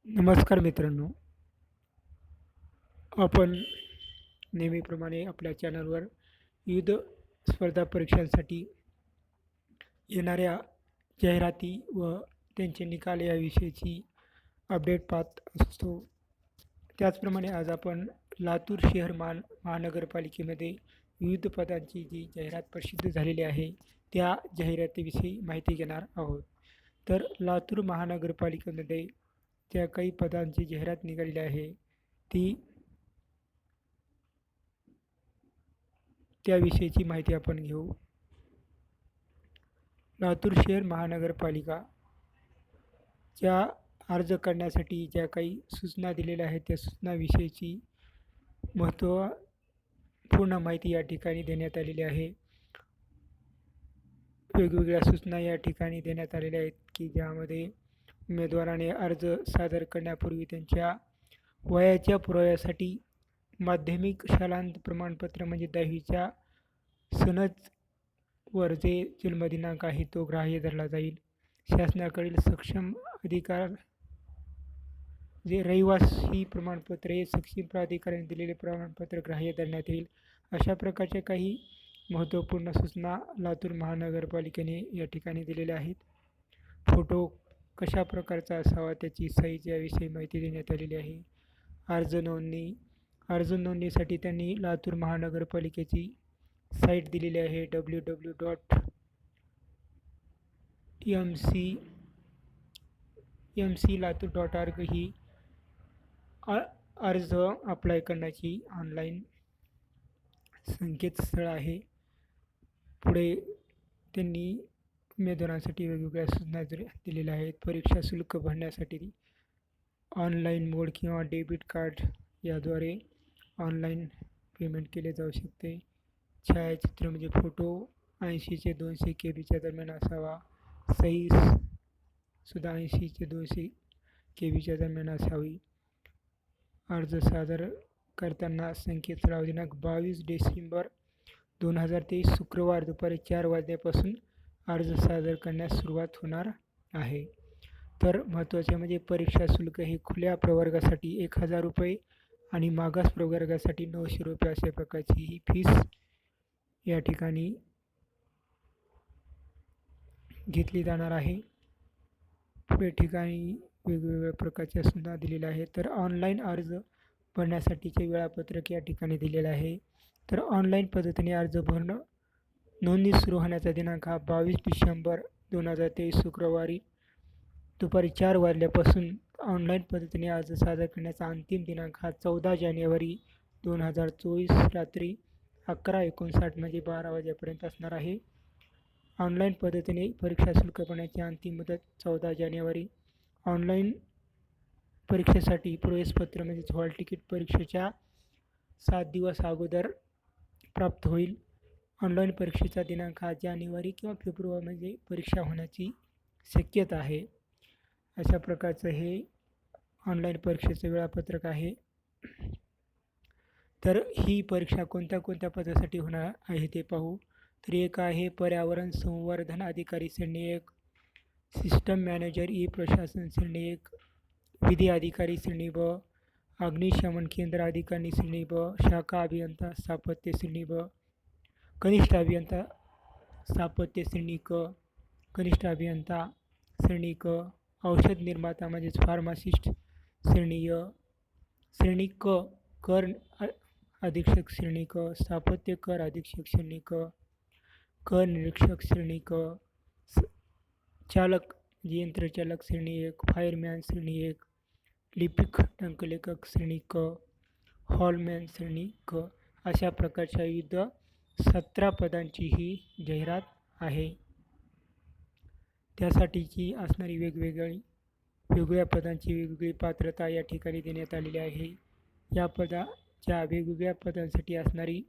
नमस्कार मित्रांनो, आपण नेहमीप्रमाणे आपल्या चॅनलवर विविध स्पर्धा परीक्षांसाठी येणाऱ्या जाहिराती व त्यांचे निकाल याविषयीची अपडेट पाहत असतो. त्याचप्रमाणे आज आपण लातूर शहर महानगरपालिकेमध्ये विविध पदांची जी जाहिरात प्रसिद्ध झालेली आहे, त्या जाहिरातीविषयी माहिती घेणार आहोत. तर लातूर महानगरपालिकेमध्ये ज्या काही पदांची जाहिरात निघालेली आहे, ती त्याविषयीची माहिती आपण घेऊ. लातूर शहर महानगरपालिका ज्या अर्ज करण्यासाठी ज्या काही सूचना दिलेल्या आहेत, त्या सूचनाविषयीची महत्त्वपूर्ण माहिती या ठिकाणी देण्यात आलेली आहे. वेगवेगळ्या सूचना या ठिकाणी देण्यात आलेल्या आहेत, की ज्यामध्ये उमेदवाराने अर्ज सादर करण्यापूर्वी त्यांच्या वयाच्या पुराव्यासाठी माध्यमिक शालांत प्रमाणपत्र म्हणजे 10वीच्या सनद वर जे जन्मदिनांक आहे तो ग्राह्य धरला जाईल. शासनाकडील सक्षम अधिकार जे रहिवासी प्रमाणपत्र हे सक्षम प्राधिकाऱ्याने दिलेले प्रमाणपत्र ग्राह्य धरण्यात येईल. अशा प्रकारच्या काही महत्त्वपूर्ण सूचना लातूर महानगरपालिकेने या ठिकाणी दिलेल्या आहेत. फोटो कशा प्रकारचा असावा, त्याची साईज याविषयी माहिती देण्यात आलेली आहे. अर्ज नोंदणीसाठी त्यांनी लातूर महानगरपालिकेची साईट दिलेली आहे www.mc.latur.org ही अर्ज अप्लाय करण्याची ऑनलाईन संकेतस्थळ आहे. पुढे त्यांनी उमेदवारांसाठी वेगवेगळ्या सूचना दिलेल्या आहेत. परीक्षा शुल्क भरण्यासाठी ऑनलाईन मोड किंवा डेबिट कार्ड याद्वारे ऑनलाईन पेमेंट केले जाऊ शकते. छायाचित्र म्हणजे फोटो 80 ते 200 KB दरम्यान असावा. सुद्धा 80 ते 200 KB दरम्यान असावी. अर्ज सादर करताना संकेतस्थळावर दिनांक 22 डिसेंबर 2023 शुक्रवार दुपारी 4 वाजल्यापासून अर्ज सादर करण्यास सुरुवात होणार आहे. तर महत्त्वाचे म्हणजे परीक्षा शुल्क हे खुल्या प्रवर्गासाठी 1000 रुपये आणि मागास प्रवर्गासाठी 900 रुपये अशा प्रकारची ही फीस या ठिकाणी घेतली जाणार आहे. पुढे ठिकाणी वेगवेगळ्या प्रकारच्या सूचना दिलेल्या आहेत. तर ऑनलाईन अर्ज भरण्यासाठीचे वेळापत्रक या ठिकाणी दिलेलं आहे. तर ऑनलाईन पद्धतीने अर्ज भरणं नोंदणी सुरू होण्याचा दिनांक हा 22 डिसेंबर 2023 शुक्रवारी दुपारी 4 वाजल्यापासून ऑनलाईन पद्धतीने अर्ज सादर करण्याचा अंतिम दिनांक हा 14 जानेवारी 2024 रात्री 11:59 म्हणजे 12 वाजेपर्यंत असणार आहे. ऑनलाईन पद्धतीने परीक्षा शुल्क भरण्याची अंतिम मुदत 14 जानेवारी. ऑनलाईन परीक्षेसाठी प्रवेशपत्र म्हणजेच हॉल तिकीट परीक्षेच्या 7 दिवस अगोदर प्राप्त होईल. ऑनलाईन परीक्षेचा दिनांक हा जानेवारी किंवा फेब्रुवारीमध्ये परीक्षा होण्याची शक्यता आहे. अशा प्रकारचं हे ऑनलाईन परीक्षेचं वेळापत्रक आहे. तर ही परीक्षा कोणत्या कोणत्या पदासाठी होणार आहे ते पाहू. तर एक आहे पर्यावरण संवर्धन अधिकारी श्रेणी 1, सिस्टम मॅनेजर ई प्रशासन श्रेणी 1, विधी अधिकारी श्रेणी ब, अग्निशमन केंद्र अधिकारी श्रेणी ब, शाखा अभियंता स्थापत्य श्रेणी ब, कनिष्ठ अभियंता स्थापत्य श्रेणी क, कनिष्ठ अभियंता श्रेणी क, औषध निर्माता म्हणजेच फार्मासिस्ट श्रेणी य, श्रेणी क कर अधीक्षक श्रेणी क, स्थापत्य कर अधीक्षक श्रेणी क, कर निरीक्षक श्रेणी क, चालक यंत्रचालक श्रेणी 1, फायरमॅन श्रेणी 1, लिपिक टंकलेखक श्रेणी क, हॉलमॅन श्रेणी क अशा प्रकारच्या विविध 17 पदांची ही जाहिरात आहे. त्यासाठीची असणारी वेगवेगळ्या पदांची वेगवेगळी पात्रता या ठिकाणी देण्यात आलेली आहे. या पदाच्या वेगवेगळ्या पदांसाठी असणारी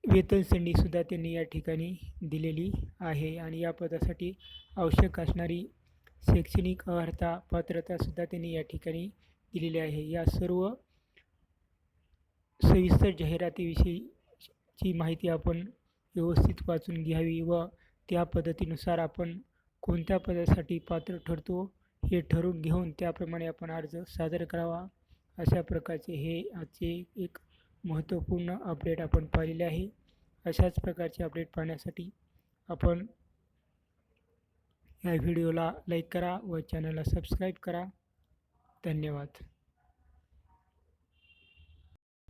वेतन श्रेणीसुद्धा त्यांनी या ठिकाणी दिलेली आहे आणि या पदासाठी आवश्यक असणारी शैक्षणिक अर्हता पात्रतासुद्धा त्यांनी या ठिकाणी दिलेली आहे. या सर्व सविस्तर जाहिरातीविषयीची माहिती आपण व्यवस्थित वाचून घ्यावी व त्या पद्धतीनुसार आपण कोणत्या पदासाठी पात्र ठरतो हे ठरवून घेऊन त्याप्रमाणे आपण अर्ज सादर करावा. अशा प्रकारचे हे आजचे एक महत्त्वपूर्ण अपडेट आपण पाहिलेले आहे. अशाच प्रकारचे अपडेट पाहण्यासाठी आपण या व्हिडिओला लाईक करा व चॅनलला सबस्क्राईब करा. धन्यवाद.